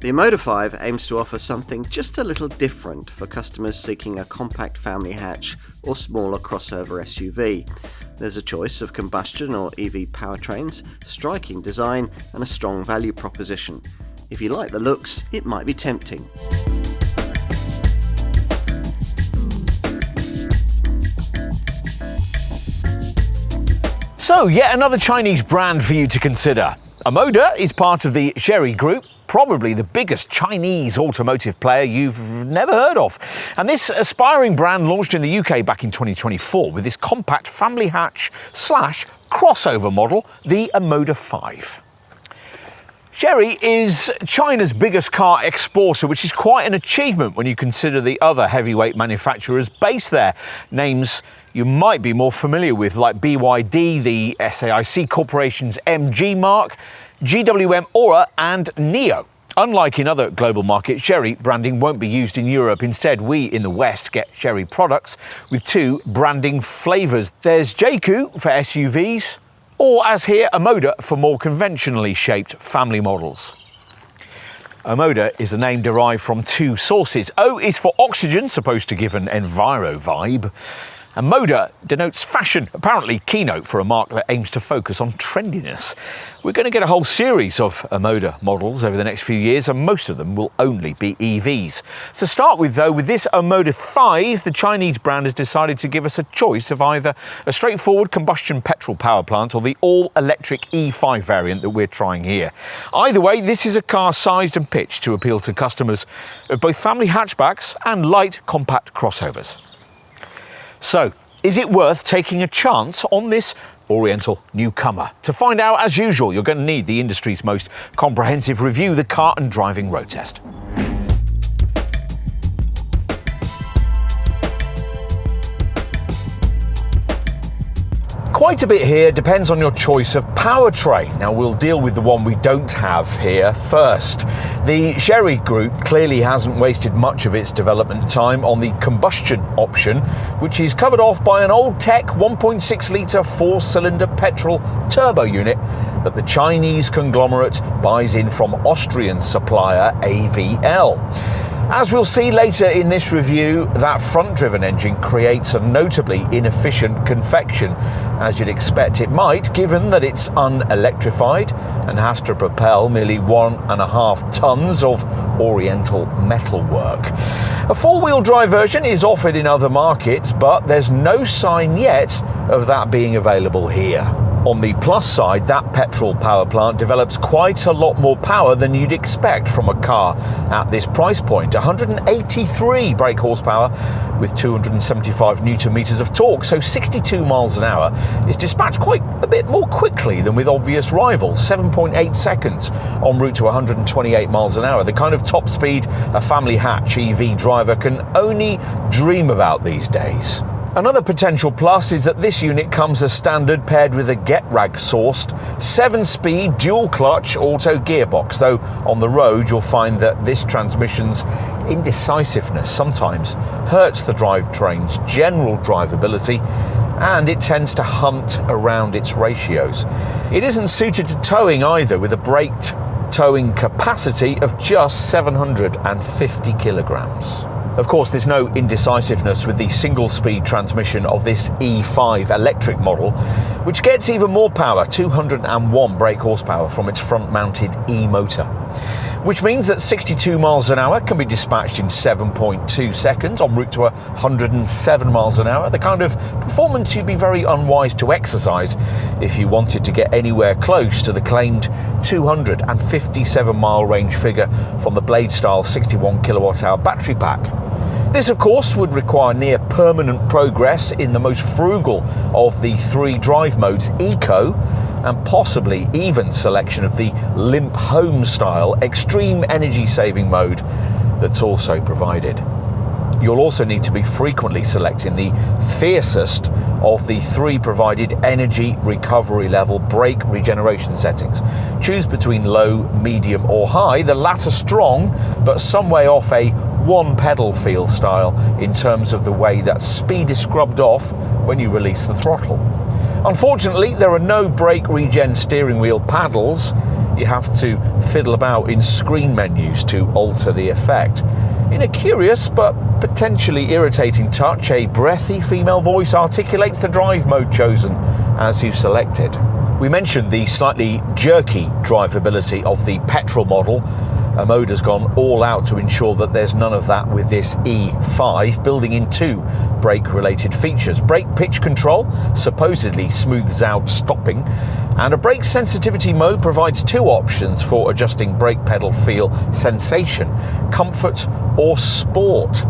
The Omoda 5 aims to offer something just a little different for customers seeking a compact family hatch or smaller crossover SUV. There's a choice of combustion or EV powertrains, striking design and a strong value proposition. If you like the looks, it might be tempting. So, yet another Chinese brand for you to consider. Omoda is part of the Chery group, probably the biggest Chinese automotive player you've never heard of. And this aspiring brand launched in the UK back in 2024 with this compact family hatch / crossover model, the Omoda 5. Chery is China's biggest car exporter, which is quite an achievement when you consider the other heavyweight manufacturers based there. Names you might be more familiar with, like BYD, the SAIC Corporation's MG marque, GWM Ora and Nio. Unlike in other global markets, Chery branding won't be used in Europe. Instead, we in the West get Chery products with two branding flavours. There's Jaecoo for SUVs, or as here, Omoda for more conventionally shaped family models. Omoda is a name derived from two sources. O is for oxygen, supposed to give an enviro vibe. And Moda denotes fashion, apparently keynote for a marque that aims to focus on trendiness. We're going to get a whole series of Omoda models over the next few years, and most of them will only be EVs. To start with, though, with this Omoda 5, the Chinese brand has decided to give us a choice of either a straightforward combustion petrol power plant or the all-electric E5 variant that we're trying here. Either way, this is a car sized and pitched to appeal to customers of both family hatchbacks and light compact crossovers. So, is it worth taking a chance on this Oriental newcomer? To find out, as usual, you're going to need the industry's most comprehensive review, the Car and Driving Road Test. Quite a bit here depends on your choice of powertrain. Now, we'll deal with the one we don't have here first. The Chery group clearly hasn't wasted much of its development time on the combustion option, which is covered off by an old-tech 1.6-litre four-cylinder petrol turbo unit that the Chinese conglomerate buys in from Austrian supplier AVL. As we'll see later in this review, that front-driven engine creates a notably inefficient confection, as you'd expect it might, given that it's unelectrified and has to propel nearly 1.5 tons of Oriental metalwork. A four-wheel drive version is offered in other markets, but there's no sign yet of that being available here. On the plus side, that petrol power plant develops quite a lot more power than you'd expect from a car at this price point. 183 brake horsepower with 275 newton meters of torque, so 62 miles an hour is dispatched quite a bit more quickly than with obvious rivals. 7.8 seconds en route to 128 miles an hour, the kind of top speed a family hatch EV driver can only dream about these days. Another potential plus is that this unit comes as standard paired with a GetRag-sourced 7-speed dual-clutch auto gearbox, though on the road you'll find that this transmission's indecisiveness sometimes hurts the drivetrain's general drivability, and it tends to hunt around its ratios. It isn't suited to towing either, with a braked towing capacity of just 750 kilograms. Of course, there's no indecisiveness with the single-speed transmission of this E5 electric model, which gets even more power, 201 brake horsepower from its front-mounted E-motor, which means that 62 miles an hour can be dispatched in 7.2 seconds en route to 107 miles an hour, the kind of performance you'd be very unwise to exercise if you wanted to get anywhere close to the claimed 257-mile range figure from the Blade-style 61 kilowatt-hour battery pack. This, of course, would require near permanent progress in the most frugal of the three drive modes, Eco, and possibly even selection of the limp home style extreme energy saving mode that's also provided. You'll also need to be frequently selecting the fiercest of the three provided energy recovery level brake regeneration settings. Choose between low, medium or high, the latter strong, but some way off a one pedal feel style in terms of the way that speed is scrubbed off when you release the throttle. Unfortunately, there are no brake regen steering wheel paddles you have to fiddle about in screen menus to alter the effect. In a curious but potentially irritating touch, a breathy female voice articulates the drive mode chosen as you select it. We mentioned the slightly jerky drivability of the petrol model. Omoda's gone all out to ensure that there's none of that with this E5, building in 2 brake-related features. Brake pitch control supposedly smooths out stopping, and a brake sensitivity mode provides 2 options for adjusting brake pedal feel sensation, comfort or sport.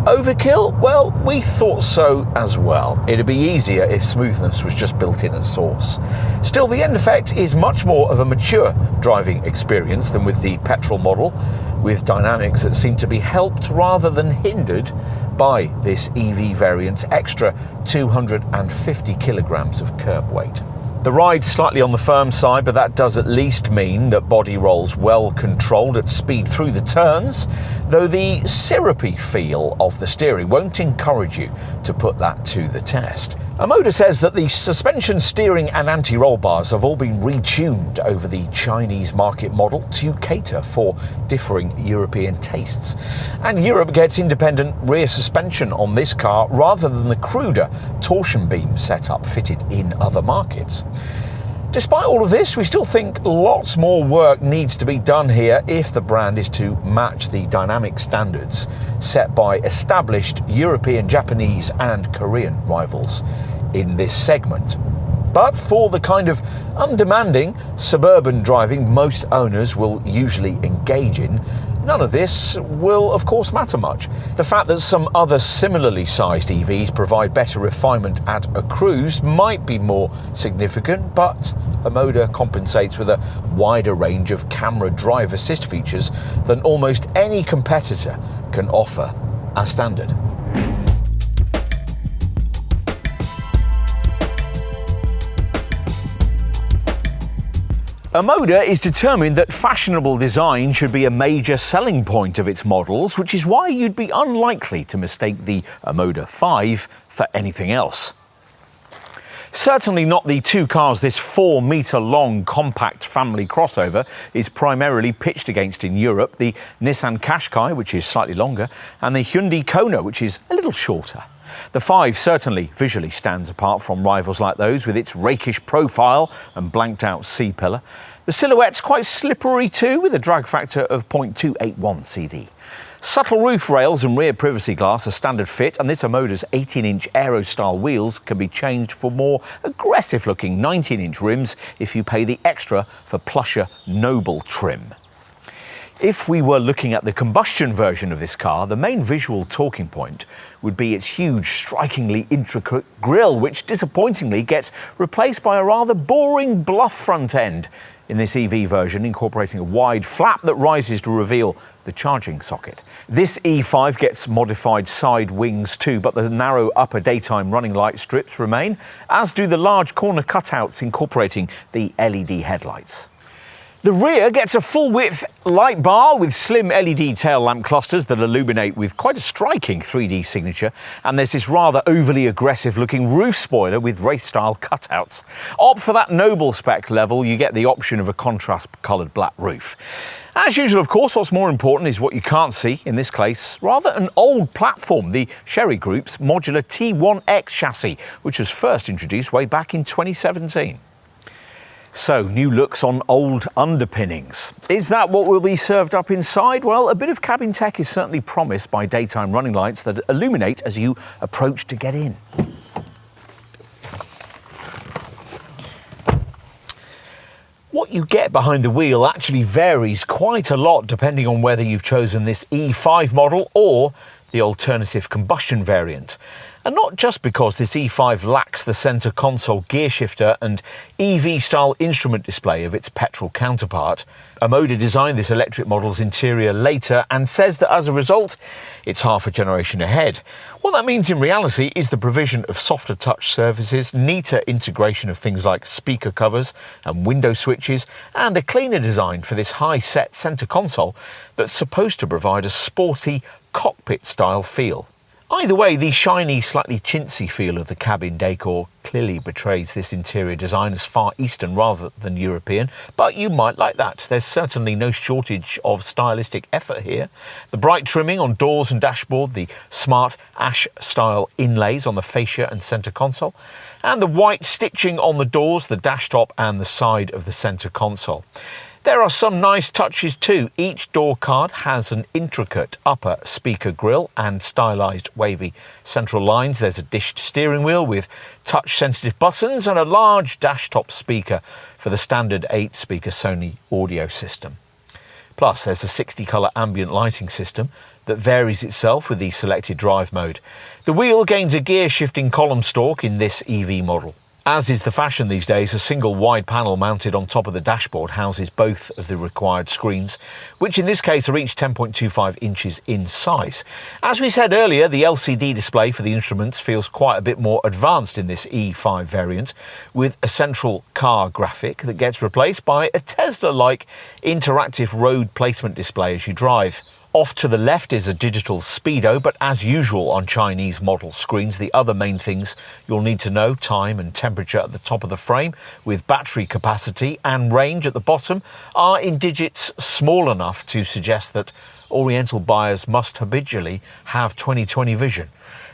Overkill? Well, we thought so as well. It'd be easier if smoothness was just built in at source. Still, the end effect is much more of a mature driving experience than with the petrol model, with dynamics that seem to be helped rather than hindered by this EV variant's extra 250 kilograms of curb weight. The ride's slightly on the firm side, but that does at least mean that body rolls well controlled at speed through the turns, though the syrupy feel of the steering won't encourage you to put that to the test. Omoda says that the suspension, steering and anti-roll bars have all been retuned over the Chinese market model to cater for differing European tastes. And Europe gets independent rear suspension on this car rather than the cruder torsion beam setup fitted in other markets. Despite all of this, we still think lots more work needs to be done here if the brand is to match the dynamic standards set by established European, Japanese and Korean rivals in this segment. But for the kind of undemanding suburban driving most owners will usually engage in, none of this will of course matter much. The fact that some other similarly sized EVs provide better refinement at a cruise might be more significant, but Omoda compensates with a wider range of camera drive assist features than almost any competitor can offer as standard. Omoda is determined that fashionable design should be a major selling point of its models, which is why you'd be unlikely to mistake the Omoda 5 for anything else. Certainly not the 2 cars this 4-metre-long compact family crossover is primarily pitched against in Europe, the Nissan Qashqai, which is slightly longer, and the Hyundai Kona, which is a little shorter. The 5 certainly visually stands apart from rivals like those with its rakish profile and blanked out C-pillar. The silhouette's quite slippery too, with a drag factor of 0.281 CD. Subtle roof rails and rear privacy glass are standard fit, and this Omoda's 18-inch aero-style wheels can be changed for more aggressive-looking 19-inch rims if you pay the extra for plusher Noble trim. If we were looking at the combustion version of this car, the main visual talking point would be its huge, strikingly intricate grille, which disappointingly gets replaced by a rather boring bluff front end in this EV version, incorporating a wide flap that rises to reveal the charging socket. This E5 gets modified side wings too, but the narrow upper daytime running light strips remain, as do the large corner cutouts incorporating the LED headlights. The rear gets a full-width light bar with slim LED tail lamp clusters that illuminate with quite a striking 3D signature, and there's this rather overly aggressive-looking roof spoiler with race-style cutouts. Opt for that Noble spec level, you get the option of a contrast-coloured black roof. As usual, of course, what's more important is what you can't see, in this case, rather an old platform, the Chery Group's modular T1X chassis, which was first introduced way back in 2017. So, new looks on old underpinnings. Is that what will be served up inside? Well, a bit of cabin tech is certainly promised by daytime running lights that illuminate as you approach to get in. What you get behind the wheel actually varies quite a lot depending on whether you've chosen this E5 model or the alternative combustion variant. And not just because this E5 lacks the centre console gear shifter and EV-style instrument display of its petrol counterpart. Omoda designed this electric model's interior later and says that as a result, it's half a generation ahead. What that means in reality is the provision of softer touch surfaces, neater integration of things like speaker covers and window switches, and a cleaner design for this high-set centre console that's supposed to provide a sporty, cockpit-style feel. Either way, the shiny, slightly chintzy feel of the cabin decor clearly betrays this interior design as Far Eastern rather than European, but you might like that. There's certainly no shortage of stylistic effort here. The bright trimming on doors and dashboard, the smart ash-style inlays on the fascia and centre console, and the white stitching on the doors, the dash top and the side of the centre console. There are some nice touches too. Each door card has an intricate upper speaker grille and stylised wavy central lines. There's a dished steering wheel with touch-sensitive buttons and a large dash-top speaker for the standard 8-speaker Sony audio system. Plus, there's a 60-colour ambient lighting system that varies itself with the selected drive mode. The wheel gains a gear-shifting column stalk in this EV model. As is the fashion these days, a single wide panel mounted on top of the dashboard houses both of the required screens, which in this case are each 10.25 inches in size. As we said earlier, the LCD display for the instruments feels quite a bit more advanced in this E5 variant, with a central car graphic that gets replaced by a Tesla-like interactive road placement display as you drive. Off to the left is a digital speedo, but as usual on Chinese model screens, the other main things you'll need to know, time and temperature at the top of the frame, with battery capacity and range at the bottom, are in digits small enough to suggest that Oriental buyers must habitually have 20/20 vision.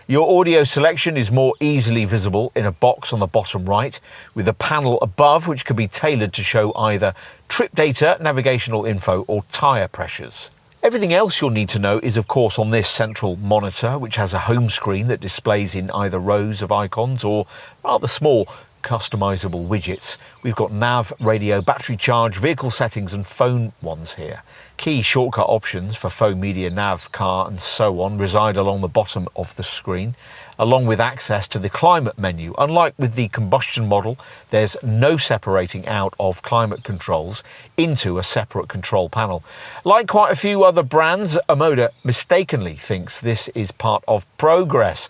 Your audio selection is more easily visible in a box on the bottom right, with a panel above which can be tailored to show either trip data, navigational info or tyre pressures. Everything else you'll need to know is of course on this central monitor, which has a home screen that displays in either rows of icons or rather small customizable widgets. We've got nav, radio, battery charge, vehicle settings and phone ones here. Key shortcut options for phone, media, nav, car and so on reside along the bottom of the screen, along with access to the climate menu. Unlike with the combustion model, there's no separating out of climate controls into a separate control panel. Like quite a few other brands, Omoda mistakenly thinks this is part of progress.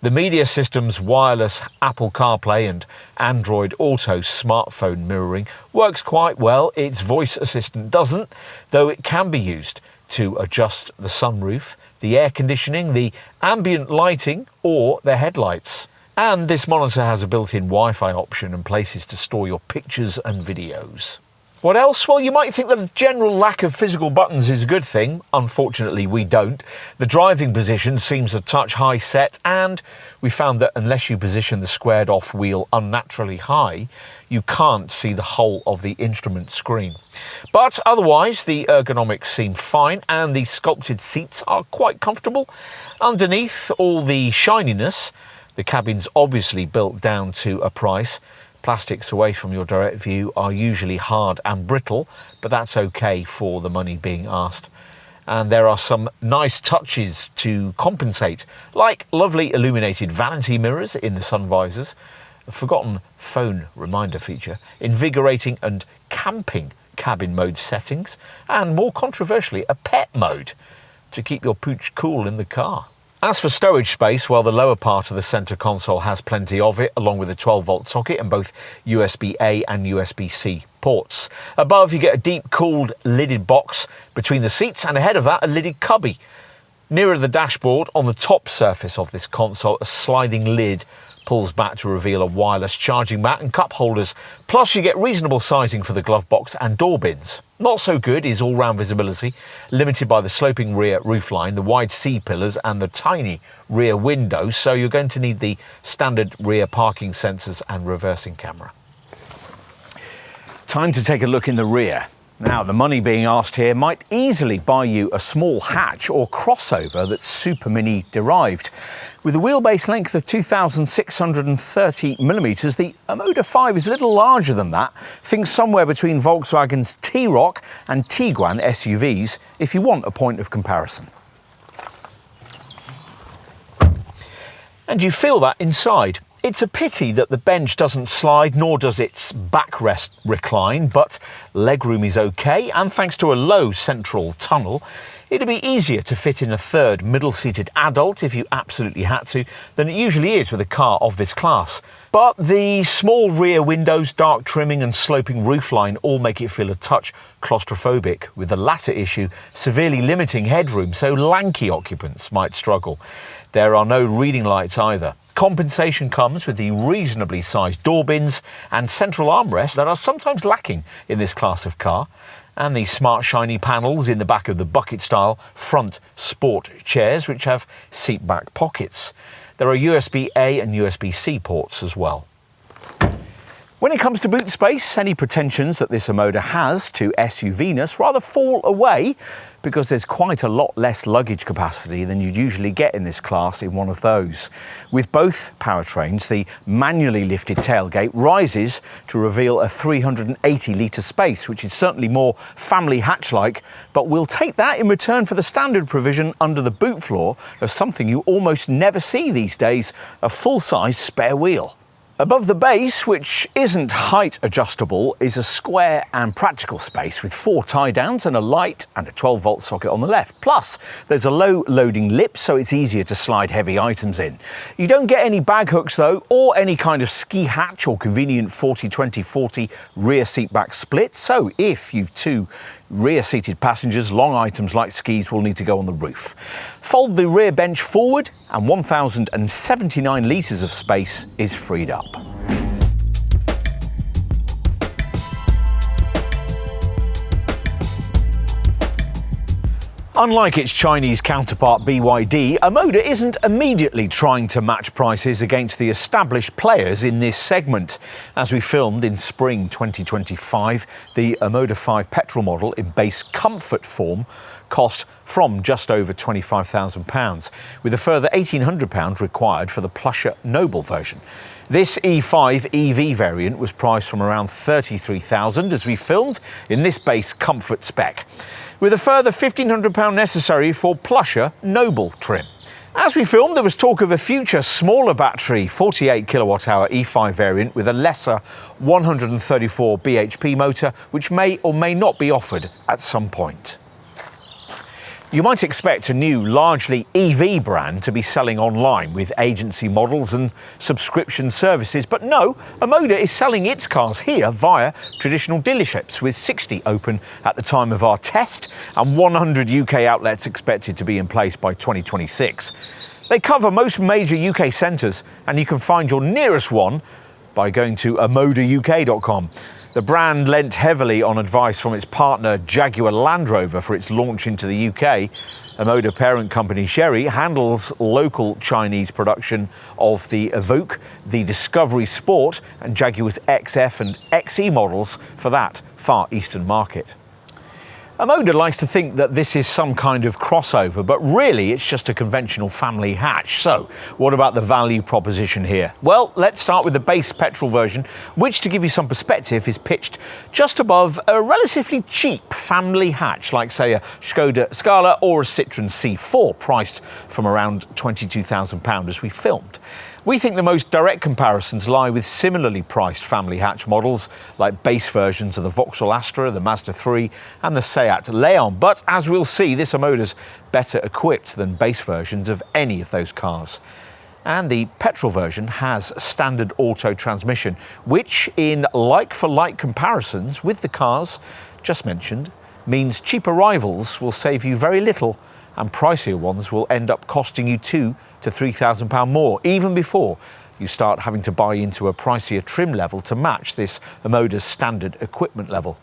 The media system's wireless Apple CarPlay and Android Auto smartphone mirroring works quite well. Its voice assistant doesn't, though it can be used to adjust the sunroof, the air conditioning, the ambient lighting or the headlights. And this monitor has a built-in Wi-Fi option and places to store your pictures and videos. What else? Well, you might think that a general lack of physical buttons is a good thing. Unfortunately, we don't. The driving position seems a touch high set, and we found that unless you position the squared off wheel unnaturally high, you can't see the whole of the instrument screen. But otherwise, the ergonomics seem fine, and the sculpted seats are quite comfortable. Underneath all the shininess, the cabin's obviously built down to a price. Plastics away from your direct view are usually hard and brittle, but that's okay for the money being asked. And there are some nice touches to compensate, like lovely illuminated vanity mirrors in the sun visors, a forgotten phone reminder feature, invigorating and camping cabin mode settings, and more controversially, a pet mode to keep your pooch cool in the car. As for storage space, well, the lower part of the centre console has plenty of it, along with a 12-volt socket and both USB-A and USB-C ports. Above, you get a deep-cooled lidded box between the seats, and ahead of that, a lidded cubby. Nearer the dashboard, on the top surface of this console, a sliding lid pulls back to reveal a wireless charging mat and cup holders. Plus, you get reasonable sizing for the glove box and door bins. Not so good is all-round visibility, limited by the sloping rear roofline, the wide C-pillars and the tiny rear windows, so you're going to need the standard rear parking sensors and reversing camera. Time to take a look in the rear. Now, the money being asked here might easily buy you a small hatch or crossover that's Super Mini derived. With a wheelbase length of 2,630mm, the Omoda 5 is a little larger than that, things somewhere between Volkswagen's T-Roc and Tiguan SUVs, if you want a point of comparison. And you feel that inside. It's a pity that the bench doesn't slide, nor does its backrest recline, but legroom is okay, and thanks to a low central tunnel, it'd be easier to fit in a third middle-seated adult if you absolutely had to than it usually is with a car of this class. But the small rear windows, dark trimming and sloping roofline all make it feel a touch claustrophobic, with the latter issue severely limiting headroom, so lanky occupants might struggle. There are no reading lights either. Compensation comes with the reasonably sized door bins and central armrests that are sometimes lacking in this class of car, and the smart shiny panels in the back of the bucket-style front sport chairs, which have seat-back pockets. There are USB-A and USB-C ports as well. When it comes to boot space, any pretensions that this Omoda has to SUV-ness rather fall away, because there's quite a lot less luggage capacity than you'd usually get in this class in one of those. With both powertrains, the manually lifted tailgate rises to reveal a 380-litre space, which is certainly more family hatch-like, but we'll take that in return for the standard provision under the boot floor of something you almost never see these days, a full-size spare wheel. Above the base, which isn't height adjustable, is a square and practical space with 4 tie-downs and a light and a 12-volt socket on the left. Plus, there's a low loading lip, so it's easier to slide heavy items in. You don't get any bag hooks though, or any kind of ski hatch or convenient 40-20-40 rear seat back split. So if you've 2 rear-seated passengers, long items like skis will need to go on the roof. Fold the rear bench forward and 1,079 litres of space is freed up. Unlike its Chinese counterpart BYD, Omoda isn't immediately trying to match prices against the established players in this segment. As we filmed in spring 2025, the Omoda 5 petrol model in base comfort form cost from just over £25,000, with a further £1,800 required for the plusher Noble version. This E5 EV variant was priced from around £33,000 as we filmed in this base comfort spec, with a further £1,500 necessary for plusher Noble trim. As we filmed, there was talk of a future smaller battery 48 kilowatt-hour E5 variant with a lesser 134 bhp motor, which may or may not be offered at some point. You might expect a new, largely EV brand to be selling online with agency models and subscription services, but no, Omoda is selling its cars here via traditional dealerships, with 60 open at the time of our test and 100 UK outlets expected to be in place by 2026. They cover most major UK centres, and you can find your nearest one by going to omodauk.com. The brand lent heavily on advice from its partner Jaguar Land Rover for its launch into the UK. Omoda parent company Chery handles local Chinese production of the Evoque, the Discovery Sport and Jaguar's XF and XE models for that Far Eastern market. Omoda likes to think that this is some kind of crossover, but really it's just a conventional family hatch. So, what about the value proposition here? Well, let's start with the base petrol version, which, to give you some perspective, is pitched just above a relatively cheap family hatch, like, say, a Skoda Scala or a Citroen C4, priced from around £22,000 as we filmed. We think the most direct comparisons lie with similarly priced family hatch models, like base versions of the Vauxhall Astra, the Mazda 3 and the Seat Leon. But as we'll see, this Omoda's better equipped than base versions of any of those cars. And the petrol version has standard auto transmission, which in like-for-like comparisons with the cars just mentioned, means cheaper rivals will save you very little and pricier ones will end up costing you £2,000 to £3,000 more, even before you start having to buy into a pricier trim level to match this Omoda's standard equipment level.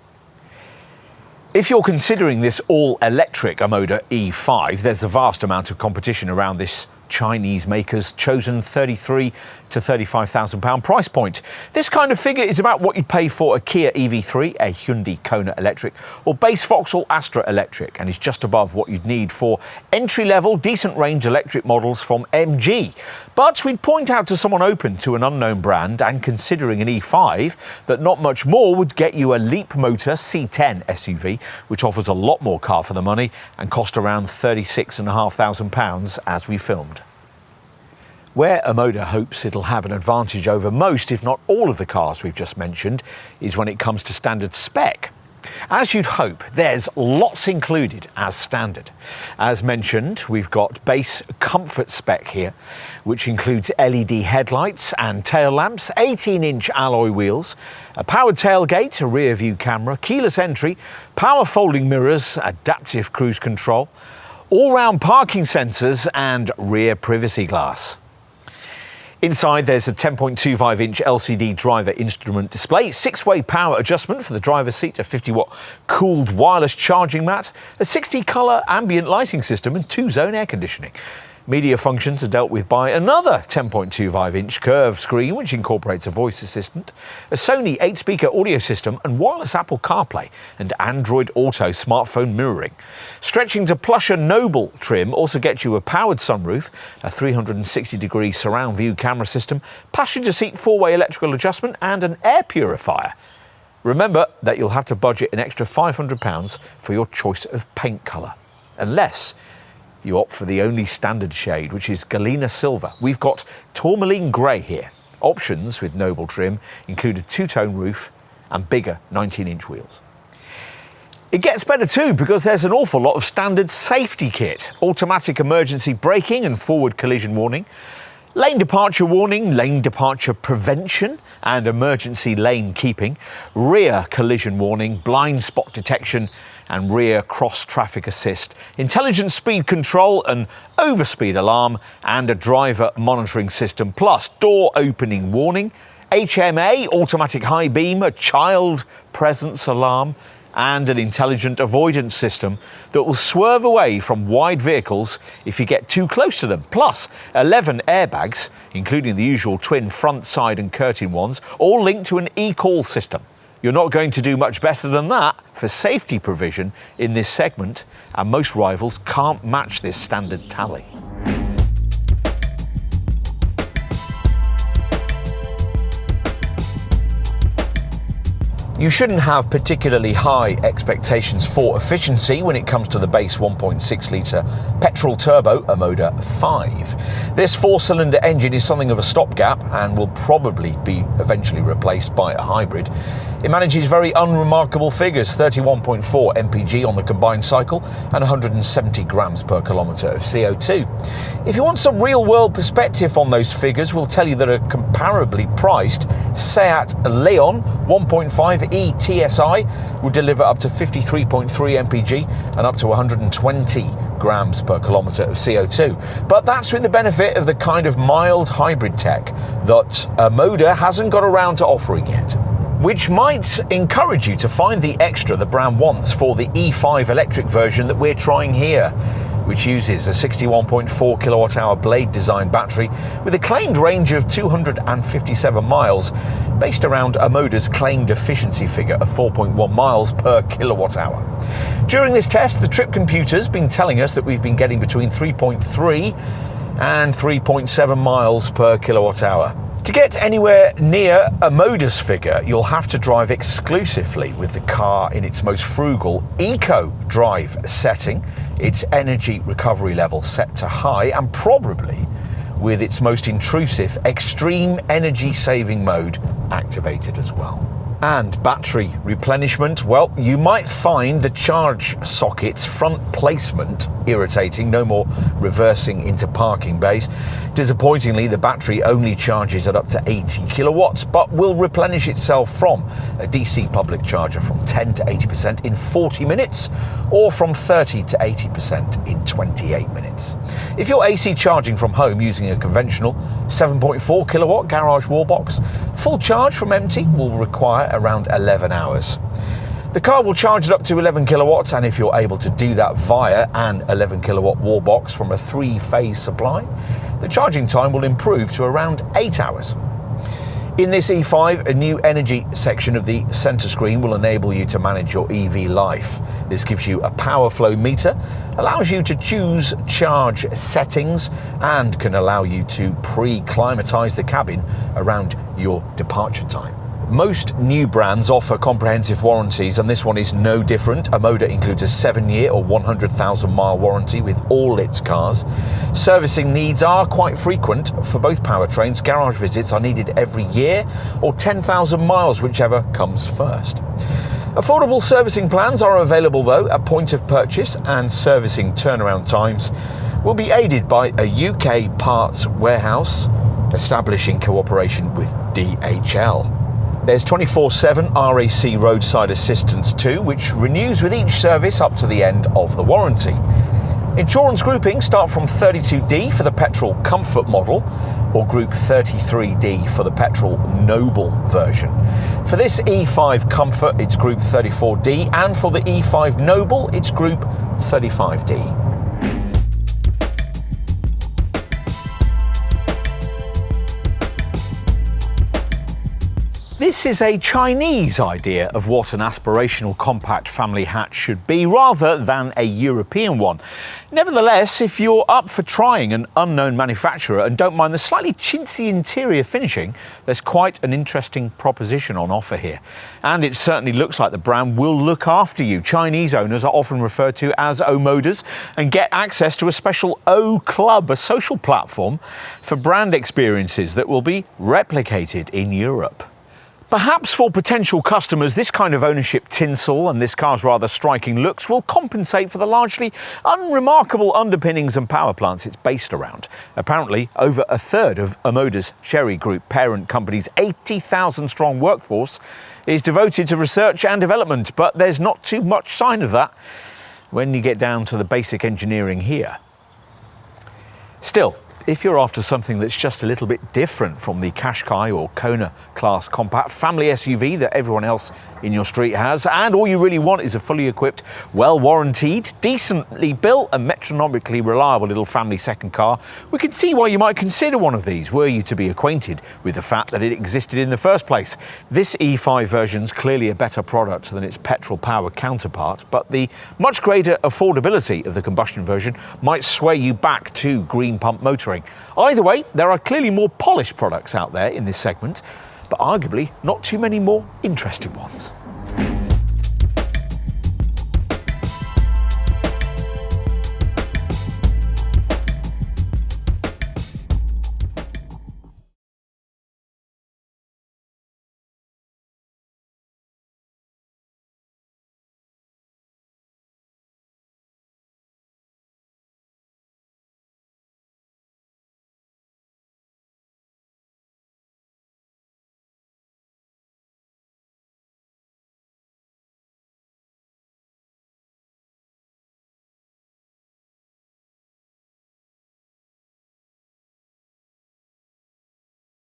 If you're considering this all-electric Omoda E5, there's a vast amount of competition around this Chinese maker's chosen £33,000 to £35,000 price point. This kind of figure is about what you'd pay for a Kia EV3, a Hyundai Kona electric, or base Vauxhall Astra electric, and is just above what you'd need for entry-level, decent-range electric models from MG. But we'd point out to someone open to an unknown brand and considering an E5 that not much more would get you a Leap Motor C10 SUV, which offers a lot more car for the money and cost around £36,500 as we filmed. Where Omoda hopes it'll have an advantage over most, if not all, of the cars we've just mentioned, is when it comes to standard spec. As you'd hope, there's lots included as standard. As mentioned, we've got base comfort spec here, which includes LED headlights and tail lamps, 18-inch alloy wheels, a powered tailgate, a rear view camera, keyless entry, power folding mirrors, adaptive cruise control, all-round parking sensors and rear privacy glass. Inside there's a 10.25-inch LCD driver instrument display, 6-way power adjustment for the driver's seat, a 50-watt cooled wireless charging mat, a 60-colour ambient lighting system and 2-zone air conditioning. Media functions are dealt with by another 10.25-inch curved screen which incorporates a voice assistant, a Sony 8-speaker audio system and wireless Apple CarPlay and Android Auto smartphone mirroring. Stretching to plusher Noble trim also gets you a powered sunroof, a 360-degree surround view camera system, passenger seat 4-way electrical adjustment and an air purifier. Remember that you'll have to budget an extra £500 for your choice of paint colour, unless you opt for the only standard shade, which is Galena Silver. We've got tourmaline grey here. Options with Noble trim include a 2-tone roof and bigger 19-inch wheels. It gets better too because there's an awful lot of standard safety kit. Automatic emergency braking and forward collision warning, lane departure warning, lane departure prevention and emergency lane keeping, rear collision warning, blind spot detection and rear cross traffic assist, intelligent speed control, an overspeed alarm and a driver monitoring system, plus door opening warning, HMA, automatic high beam, a child presence alarm and an intelligent avoidance system that will swerve away from wide vehicles if you get too close to them, plus 11 airbags, including the usual twin front, side and curtain ones, all linked to an e-call system. You're not going to do much better than that for safety provision in this segment, and most rivals can't match this standard tally. You shouldn't have particularly high expectations for efficiency when it comes to the base 1.6-litre petrol turbo Omoda 5. This 4-cylinder engine is something of a stopgap and will probably be eventually replaced by a hybrid. It manages very unremarkable figures, 31.4 mpg on the combined cycle and 170 grams per kilometre of CO2. If you want some real-world perspective on those figures, we'll tell you that a comparably priced SAIC Leon 1.5 TSI will deliver up to 53.3 mpg and up to 120 grams per kilometre of CO2. But that's with the benefit of the kind of mild hybrid tech that Omoda hasn't got around to offering yet, which might encourage you to find the extra the brand wants for the E5 electric version that we're trying here, which uses a 61.4 kilowatt-hour blade design battery with a claimed range of 257 miles, based around Omoda's claimed efficiency figure of 4.1 miles per kilowatt-hour. During this test, the trip computer's been telling us that we've been getting between 3.3 and 3.7 miles per kilowatt-hour. To get anywhere near Omoda's figure, you'll have to drive exclusively with the car in its most frugal eco drive setting, its energy recovery level set to high, and probably with its most intrusive extreme energy saving mode activated as well. And battery replenishment, well, you might find the charge socket's front placement irritating, no more reversing into parking bays. Disappointingly, the battery only charges at up to 80 kilowatts, but will replenish itself from a DC public charger from 10 to 80% in 40 minutes, or from 30 to 80% in 28 minutes. If you're AC charging from home using a conventional 7.4 kilowatt garage wall box, full charge from empty will require around 11 hours. The car will charge it up to 11 kilowatts, and if you're able to do that via an 11 kilowatt wall box from a 3-phase supply, the charging time will improve to around 8 hours. In this E5, a new energy section of the centre screen will enable you to manage your EV life. This gives you a power flow meter, allows you to choose charge settings, and can allow you to pre-climatise the cabin around your departure time. Most new brands offer comprehensive warranties, and this one is no different. Omoda includes a 7-year or 100,000 mile warranty with all its cars. Servicing needs are quite frequent for both powertrains. Garage visits are needed every year or 10,000 miles, whichever comes first. Affordable servicing plans are available though at point of purchase, and servicing turnaround times will be aided by a UK parts warehouse established in cooperation with DHL. There's 24/7 RAC roadside assistance too, which renews with each service up to the end of the warranty. Insurance groupings start from 32D for the petrol comfort model, or group 33D for the petrol noble version. For this E5 comfort, it's group 34D, and for the E5 noble, it's group 35D. This is a Chinese idea of what an aspirational compact family hatch should be, rather than a European one. Nevertheless, if you're up for trying an unknown manufacturer and don't mind the slightly chintzy interior finishing, there's quite an interesting proposition on offer here. And it certainly looks like the brand will look after you. Chinese owners are often referred to as Omodas and get access to a special O Club, a social platform for brand experiences that will be replicated in Europe. Perhaps for potential customers, this kind of ownership tinsel and this car's rather striking looks will compensate for the largely unremarkable underpinnings and power plants it's based around. Apparently, over a third of Omoda's Chery Group parent company's 80,000-strong workforce is devoted to research and development, but there's not too much sign of that when you get down to the basic engineering here. Still, if you're after something that's just a little bit different from the Qashqai or Kona class compact family SUV that everyone else in your street has, and all you really want is a fully equipped, well warranted, decently built and metronomically reliable little family second car, we can see why you might consider one of these were you to be acquainted with the fact that it existed in the first place. This E5 version's clearly a better product than its petrol-powered counterpart, but the much greater affordability of the combustion version might sway you back to green pump motoring. Either way, there are clearly more polished products out there in this segment, but arguably not too many more interesting ones.